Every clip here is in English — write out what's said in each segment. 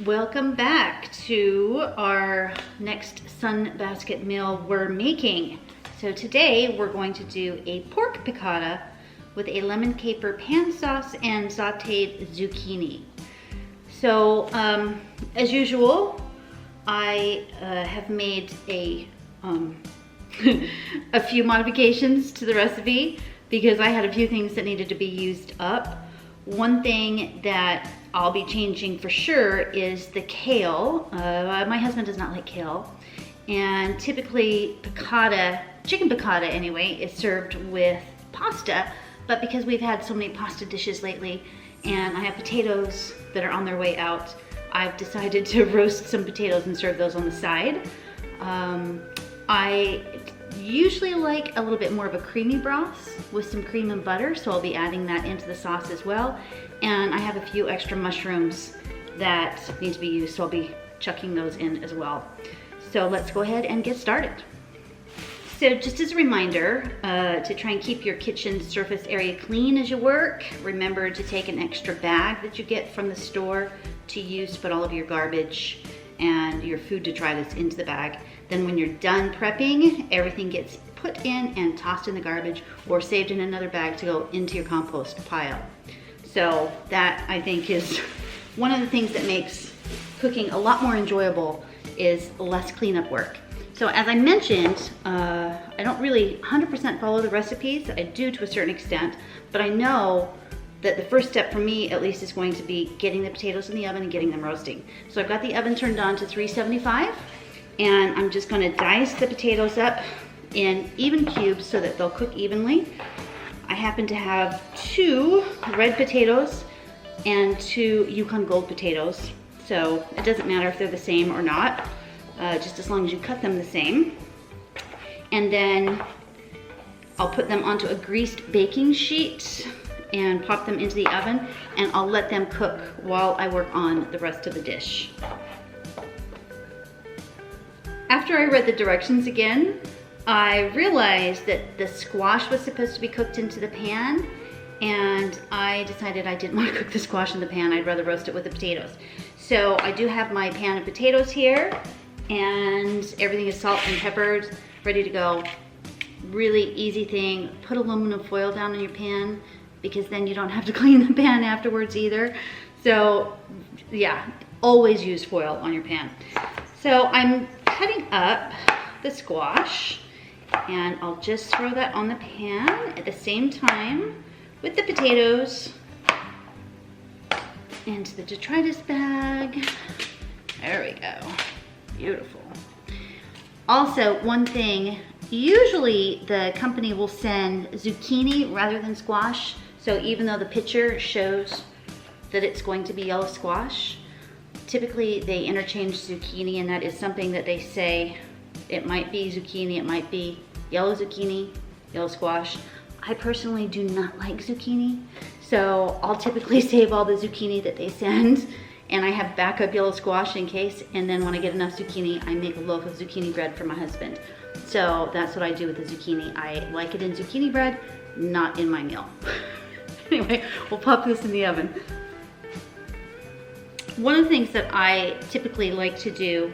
Welcome back to our next sunbasket meal we're making. So today we're going to do a pork piccata with a lemon caper pan sauce and sauteed zucchini. So as usual, I have made a a few modifications to the recipe because I had a few things that needed to be used up. One thing that I'll be changing for sure is the kale. My husband does not like kale, and typically piccata, chicken piccata anyway, is served with pasta, but because we've had so many pasta dishes lately and I have potatoes that are on their way out, I've decided to roast some potatoes and serve those on the side. I usually like a little bit more of a creamy broth with some cream and butter, so I'll be adding that into the sauce as well. And I have a few extra mushrooms that need to be used, so I'll be chucking those in as well. So let's go ahead and get started. So just as a reminder, to try and keep your kitchen surface area clean as you work, remember to take an extra bag that you get from the store to use to put all of your garbage and your food detritus into the bag. Then when you're done prepping, everything gets put in and tossed in the garbage or saved in another bag to go into your compost pile. So that, I think, is one of the things that makes cooking a lot more enjoyable, is less cleanup work. So as I mentioned, I don't really 100% follow the recipes. I do to a certain extent, but I know that the first step for me at least is going to be getting the potatoes in the oven and getting them roasting. So I've got the oven turned on to 375, and I'm just gonna dice the potatoes up in even cubes so that they'll cook evenly. I happen to have 2 red potatoes and 2 Yukon Gold potatoes, so it doesn't matter if they're the same or not, just as long as you cut them the same. And then I'll put them onto a greased baking sheet and pop them into the oven, and I'll let them cook while I work on the rest of the dish. After I read the directions again, I realized that the squash was supposed to be cooked into the pan, and I decided I didn't want to cook the squash in the pan. I'd rather roast it with the potatoes. So I do have my pan of potatoes here, and everything is salt and peppered, ready to go. Really easy thing. Put aluminum foil down in your pan, because then you don't have to clean the pan afterwards either. So yeah, always use foil on your pan. So I'm cutting up the squash, and I'll just throw that on the pan at the same time with the potatoes into the detritus bag. There we go, beautiful. Also, one thing, usually the company will send zucchini rather than squash. So even though the picture shows that it's going to be yellow squash, typically they interchange zucchini, and that is something that they say it might be zucchini, it might be yellow zucchini, yellow squash. I personally do not like zucchini, so I'll typically save all the zucchini that they send, and I have backup yellow squash in case, and then when I get enough zucchini, I make a loaf of zucchini bread for my husband. So that's what I do with the zucchini. I like it in zucchini bread, not in my meal. Anyway, we'll pop this in the oven. One of the things that I typically like to do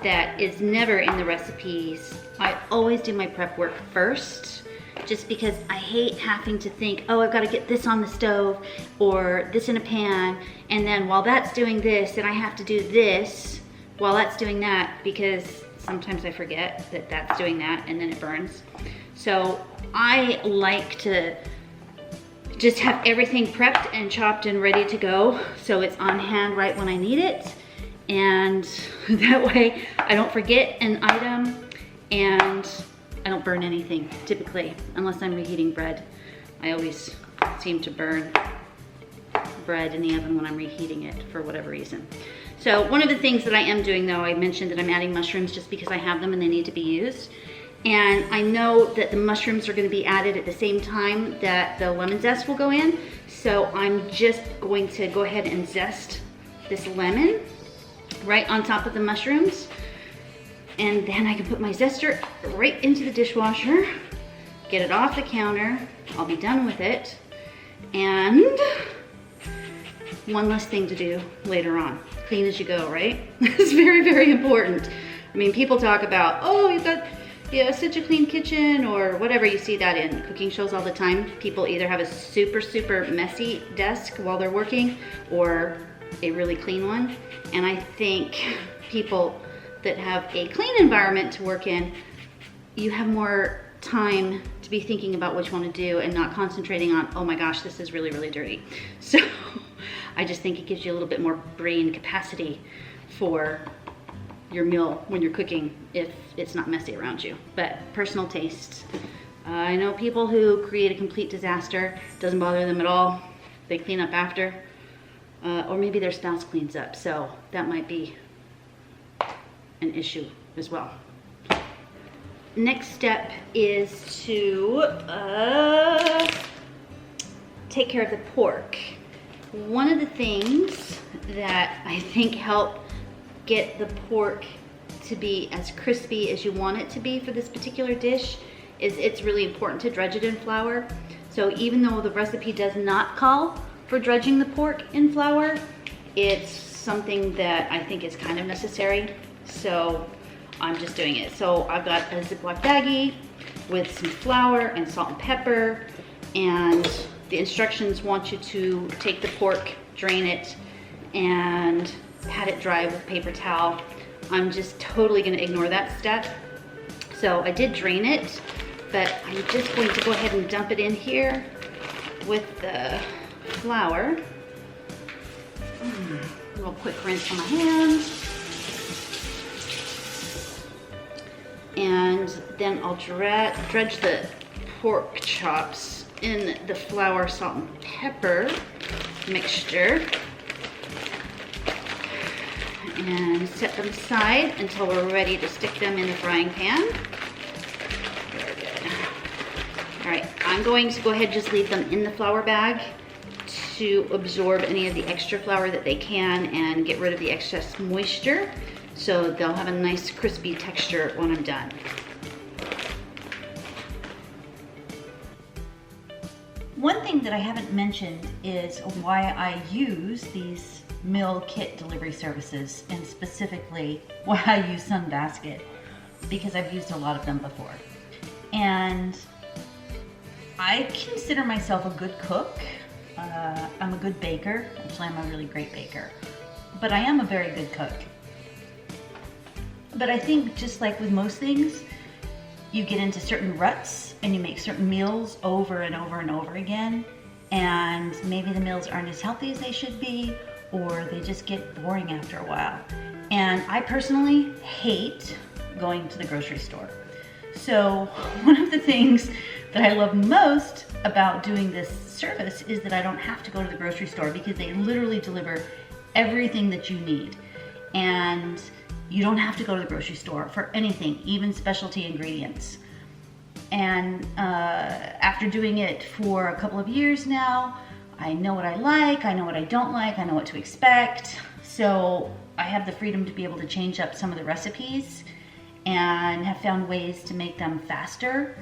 that is never in the recipes, I always do my prep work first, just because I hate having to think, oh, I've got to get this on the stove or this in a pan, and then while that's doing this, then I have to do this while that's doing that, because sometimes I forget that that's doing that and then it burns. So I like to just have everything prepped and chopped and ready to go, so it's on hand right when I need it, and that way I don't forget an item and I don't burn anything typically, unless I'm reheating bread. I always seem to burn bread in the oven when I'm reheating it for whatever reason. So one of the things that I am doing, though, I mentioned that I'm adding mushrooms just because I have them and they need to be used. And I know that the mushrooms are going to be added at the same time that the lemon zest will go in. So I'm just going to go ahead and zest this lemon right on top of the mushrooms. And then I can put my zester right into the dishwasher, get it off the counter. I'll be done with it. And one less thing to do later on. Clean as you go, right? It's very, very important. I mean, people talk about, oh, you've got such a clean kitchen or whatever. You see that in cooking shows all the time. People either have a super, super messy desk while they're working or a really clean one. And I think people that have a clean environment to work in, you have more time to be thinking about what you want to do and not concentrating on, oh my gosh, this is really, really dirty. So I just think it gives you a little bit more brain capacity for your meal when you're cooking if it's not messy around you. But personal taste. I know people who create a complete disaster, doesn't bother them at all. They clean up after. Or maybe their spouse cleans up, so that might be an issue as well. Next step is to take care of the pork. One of the things that I think help get the pork to be as crispy as you want it to be for this particular dish is it's really important to dredge it in flour. So even though the recipe does not call for dredging the pork in flour, it's something that I think is kind of necessary. So I'm just doing it. So I've got a Ziploc baggie with some flour and salt and pepper, and the instructions want you to take the pork, drain it, and pat it dry with a paper towel. I'm just totally gonna ignore that step. So I did drain it, but I'm just going to go ahead and dump it in here with the flour. A little quick rinse on my hands. And then I'll dredge the pork chops in the flour, salt, and pepper mixture. And set them aside until we're ready to stick them in the frying pan. Very good. All right, I'm going to go ahead and just leave them in the flour bag to absorb any of the extra flour that they can and get rid of the excess moisture, so they'll have a nice crispy texture when I'm done. One thing that I haven't mentioned is why I use these meal kit delivery services, and specifically why I use Sunbasket, because I've used a lot of them before. And I consider myself a good cook. I'm a good baker. Actually, I'm a really great baker. But I am a very good cook. But I think just like with most things, you get into certain ruts and you make certain meals over and over and over again. And maybe the meals aren't as healthy as they should be, or they just get boring after a while. And I personally hate going to the grocery store. So one of the things that I love most about doing this service is that I don't have to go to the grocery store, because they literally deliver everything that you need. And you don't have to go to the grocery store for anything, even specialty ingredients. And after doing it for a couple of years now, I know what I like, I know what I don't like, I know what to expect. So I have the freedom to be able to change up some of the recipes and have found ways to make them faster.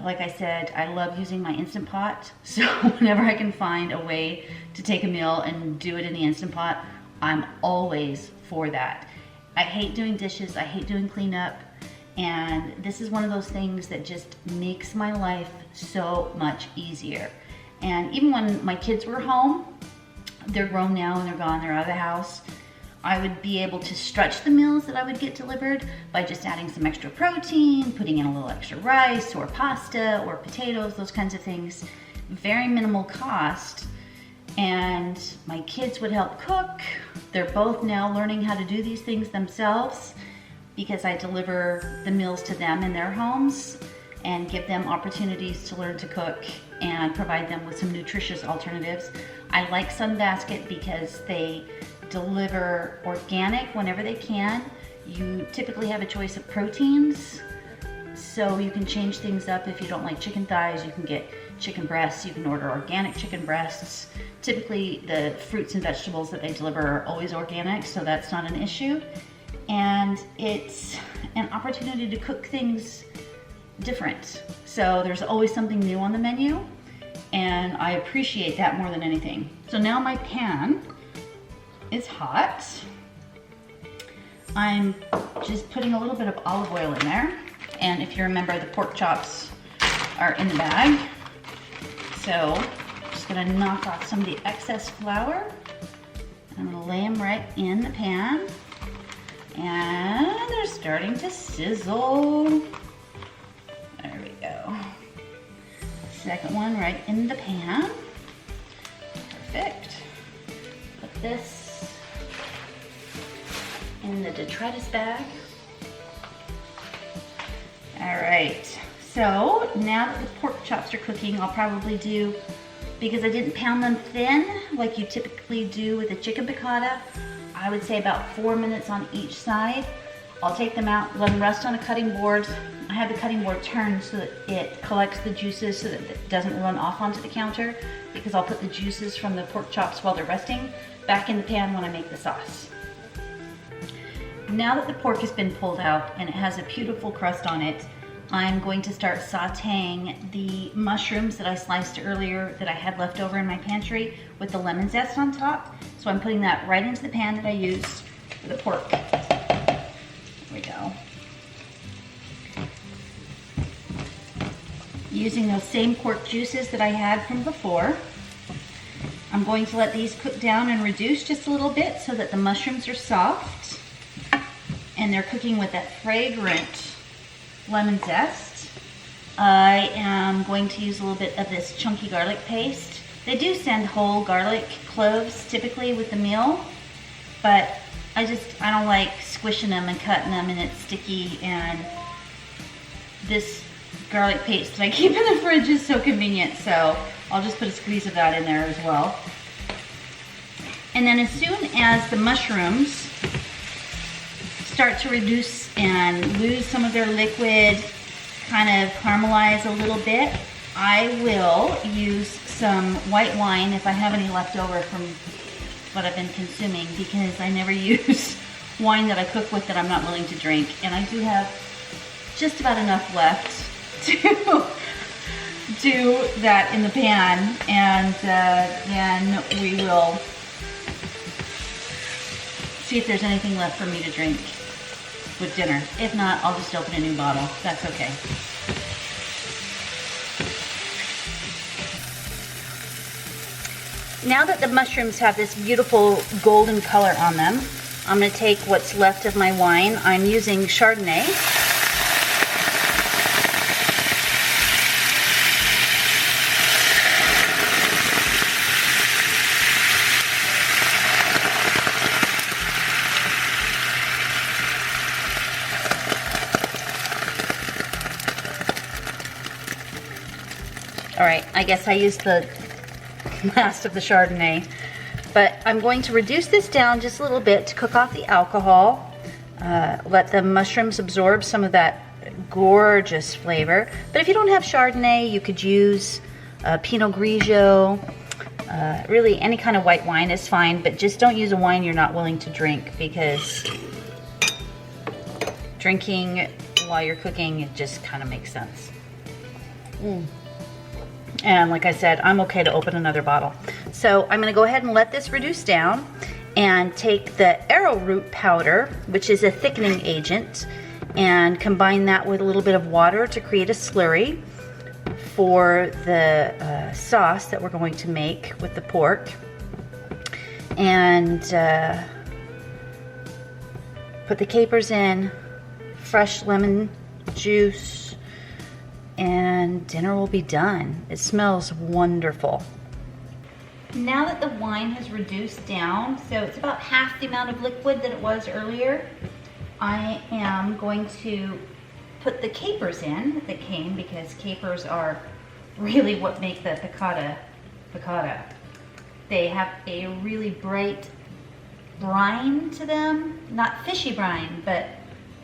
Like I said, I love using my Instant Pot. So whenever I can find a way to take a meal and do it in the Instant Pot, I'm always for that. I hate doing dishes, I hate doing cleanup, and this is one of those things that just makes my life so much easier. And even when my kids were home, they're grown now and they're gone, they're out of the house, I would be able to stretch the meals that I would get delivered by just adding some extra protein, putting in a little extra rice or pasta or potatoes, those kinds of things. Very minimal cost. And my kids would help cook. They're both now learning how to do these things themselves, because I deliver the meals to them in their homes and give them opportunities to learn to cook and provide them with some nutritious alternatives. I like Sunbasket because they deliver organic whenever they can. You typically have a choice of proteins, so you can change things up. If you don't like chicken thighs, you can get chicken breasts. You can order organic chicken breasts. Typically the fruits and vegetables that they deliver are always organic, so that's not an issue. And it's an opportunity to cook things different. So there's always something new on the menu. and I appreciate that more than anything. So now my pan is hot. I'm just putting a little bit of olive oil in there. And if you remember, the pork chops are in the bag. So I'm just gonna knock off some of the excess flour. I'm gonna lay them right in the pan. And they're starting to sizzle. There we go. Second one right in the pan. Perfect. Put this in the detritus bag. All right, so now that the pork chops are cooking, I'll probably do, because I didn't pound them thin like you typically do with a chicken piccata, I would say about 4 minutes on each side. I'll take them out, let them rest on a cutting board. I have the cutting board turned so that it collects the juices so that it doesn't run off onto the counter, because I'll put the juices from the pork chops while they're resting back in the pan when I make the sauce. Now that the pork has been pulled out and it has a beautiful crust on it, I'm going to start sauteing the mushrooms that I sliced earlier that I had left over in my pantry with the lemon zest on top. So I'm putting that right into the pan that I used for the pork. There we go. Using those same pork juices that I had from before. I'm going to let these cook down and reduce just a little bit so that the mushrooms are soft and they're cooking with that fragrant lemon zest. I am going to use a little bit of this chunky garlic paste. They do send whole garlic cloves typically with the meal, but I don't like squishing them and cutting them and it's sticky, and this garlic paste that I keep in the fridge is so convenient, so I'll just put a squeeze of that in there as well. And then as soon as the mushrooms start to reduce and lose some of their liquid, kind of caramelize a little bit, I will use some white wine if I have any left over from what I've been consuming, because I never use wine that I cook with that I'm not willing to drink. And I do have just about enough left to do that in the pan, and then we will see if there's anything left for me to drink with dinner. If not, I'll just open a new bottle. That's okay. Now that the mushrooms have this beautiful golden color on them, I'm going to take what's left of my wine. I'm using Chardonnay. All right, I guess I used the last of the Chardonnay, but I'm going to reduce this down just a little bit to cook off the alcohol, let the mushrooms absorb some of that gorgeous flavor. But if you don't have Chardonnay, you could use Pinot Grigio. Really, any kind of white wine is fine, but just don't use a wine you're not willing to drink, because drinking while you're cooking, it just kind of makes sense. And like I said, I'm okay to open another bottle. So I'm gonna go ahead and let this reduce down and take the arrowroot powder, which is a thickening agent, and combine that with a little bit of water to create a slurry for the sauce that we're going to make with the pork. And put the capers in, fresh lemon juice, and dinner will be done. It smells wonderful. Now that the wine has reduced down, so it's about half the amount of liquid that it was earlier, I am going to put the capers in that came, because capers are really what make the piccata piccata. They have a really bright brine to them, not fishy brine, but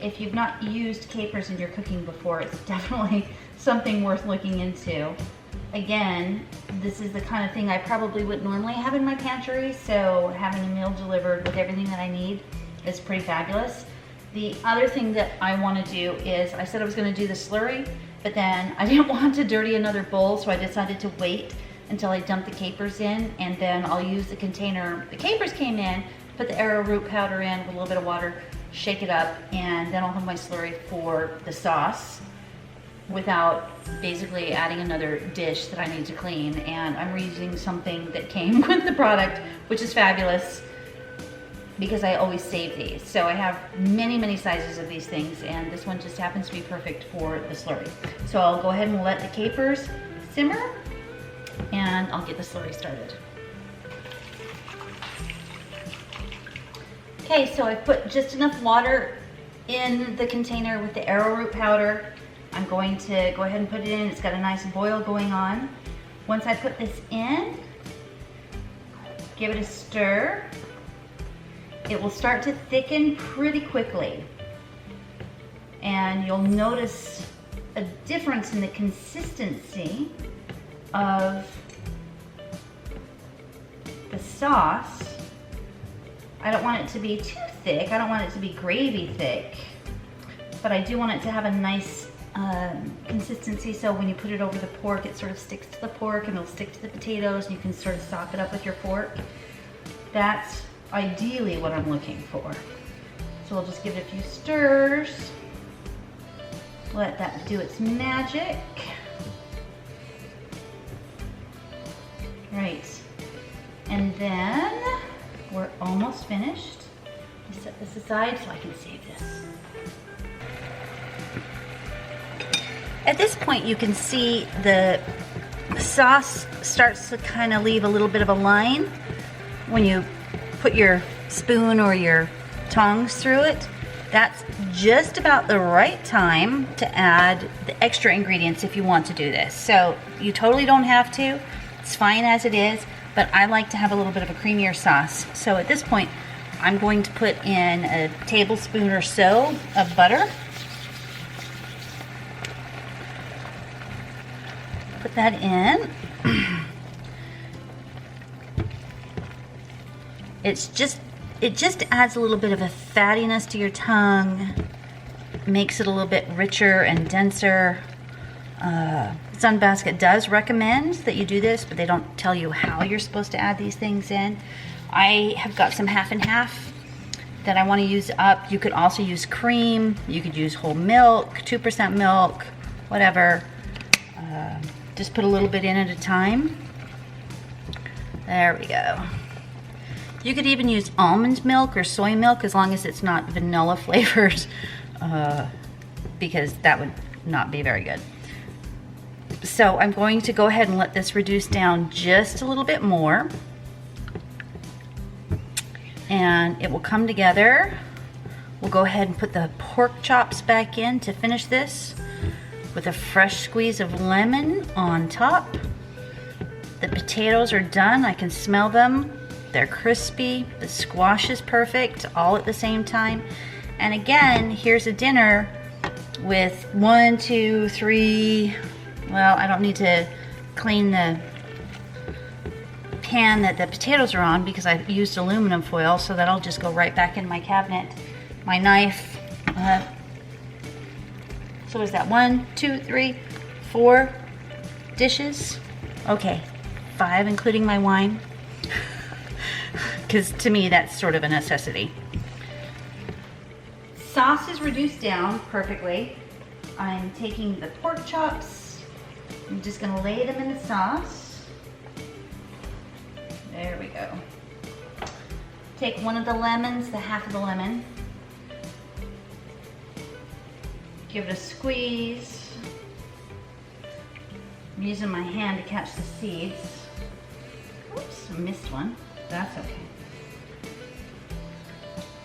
if you've not used capers in your cooking before, it's definitely something worth looking into. Again, this is the kind of thing I probably wouldn't normally have in my pantry, so having a meal delivered with everything that I need is pretty fabulous. The other thing that I want to do is, I said I was going to do the slurry, but then I didn't want to dirty another bowl, so I decided to wait until I dump the capers in, and then I'll use the container the capers came in, put the arrowroot powder in with a little bit of water, shake it up, and then I'll have my slurry for the sauce without basically adding another dish that I need to clean. And I'm reusing something that came with the product, which is fabulous because I always save these. So I have many sizes of these things, and this one just happens to be perfect for the slurry. So I'll go ahead and let the capers simmer, and I'll get the slurry started. Okay, so I put just enough water in the container with the arrowroot powder. I'm going to go ahead and put it in. It's got a nice boil going on. Once I put this in, give it a stir. It will start to thicken pretty quickly. And you'll notice a difference in the consistency of the sauce. I don't want it to be too thick. I don't want it to be gravy thick, but I do want it to have a nice consistency, so when you put it over the pork, it sort of sticks to the pork and it'll stick to the potatoes, and you can sort of sop it up with your fork. That's ideally what I'm looking for. So we'll just give it a few stirs, let that do its magic. Right, and then we're almost finished. Let me set this aside so I can save this. At this point, you can see the sauce starts to kind of leave a little bit of a line when you put your spoon or your tongs through it. That's just about the right time to add the extra ingredients if you want to do this. So you totally don't have to. It's fine as it is, but I like to have a little bit of a creamier sauce. So at this point, I'm going to put in a tablespoon or so of butter. Put that in. It just adds a little bit of a fattiness to your tongue, makes it a little bit richer and denser. Sunbasket does recommend that you do this, but they don't tell you how you're supposed to add these things in. I have got some half and half that I want to use up. You could also use cream. You could use whole milk, 2% milk, whatever. Just put a little bit in at a time. There we go. You could even use almond milk or soy milk as long as it's not vanilla flavored, because that would not be very good. So I'm going to go ahead and let this reduce down just a little bit more, and it will come together. We'll go ahead and put the pork chops back in to finish this with a fresh squeeze of lemon on top. The potatoes are done. I can smell them. They're crispy. The squash is perfect, all at the same time. And again, here's a dinner with 1, 2, 3, well, I don't need to clean the pan that the potatoes are on because I've used aluminum foil, so that'll just go right back in my cabinet. My knife, so what is that, 1, 2, 3, 4 dishes? Okay, 5 including my wine, because to me that's sort of a necessity. Sauce is reduced down perfectly. I'm taking the pork chops, I'm just gonna lay them in the sauce. There we go. Take one of the lemons, the half of the lemon, give it a squeeze. I'm using my hand to catch the seeds. Oops, I missed one. That's okay.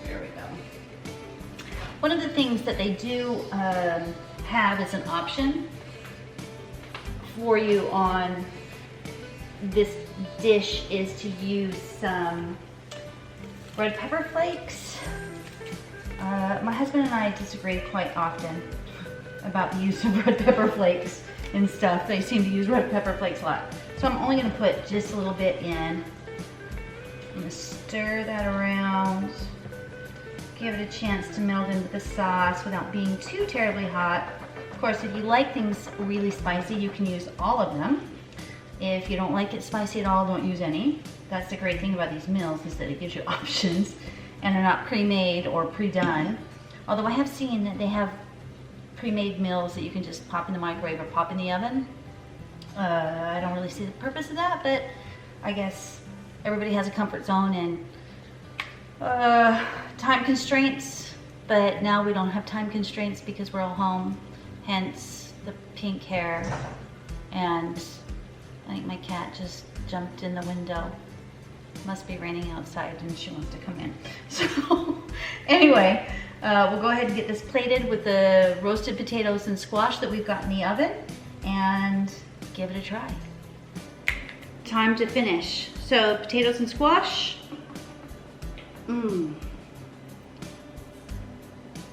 There we go. One of the things that they do have as an option for you on this dish is to use some red pepper flakes. My husband and I disagree quite often about the use of red pepper flakes and stuff. They seem to use red pepper flakes a lot. So I'm only gonna put just a little bit in. I'm gonna stir that around. Give it a chance to meld in with the sauce without being too terribly hot. Of course, if you like things really spicy, you can use all of them. If you don't like it spicy at all, don't use any. That's the great thing about these meals, is that it gives you options and they're not pre-made or pre-done. Although I have seen that they have pre-made meals that you can just pop in the microwave or pop in the oven. I don't really see the purpose of that, but I guess everybody has a comfort zone and time constraints, but now we don't have time constraints because we're all home, hence the pink hair. And I think my cat just jumped in the window. Must be raining outside and she wants to come in. So anyway, we'll go ahead and get this plated with the roasted potatoes and squash that we've got in the oven and give it a try. Time to finish. So potatoes and squash.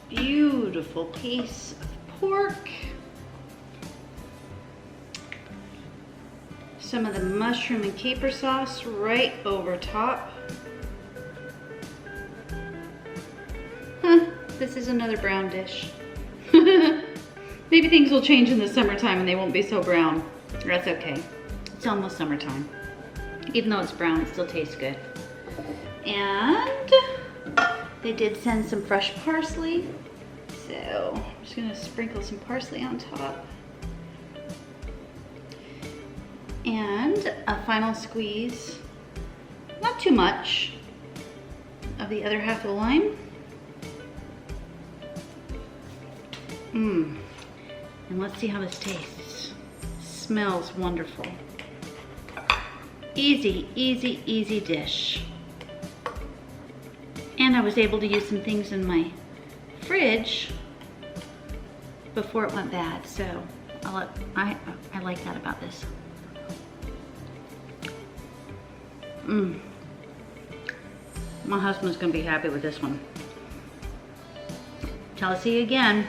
Beautiful piece of pork. Some of the mushroom and caper sauce right over top. This is another brown dish. Maybe things will change in the summertime and they won't be so brown. That's okay. It's almost summertime. Even though it's brown, it still tastes good. And they did send some fresh parsley. So I'm just gonna sprinkle some parsley on top. And a final squeeze, not too much, of the other half of the lime. And let's see how this tastes. Smells wonderful. Easy, easy, easy dish. And I was able to use some things in my fridge before it went bad, so I like that about this. My husband's gonna be happy with this one. Till I see you again.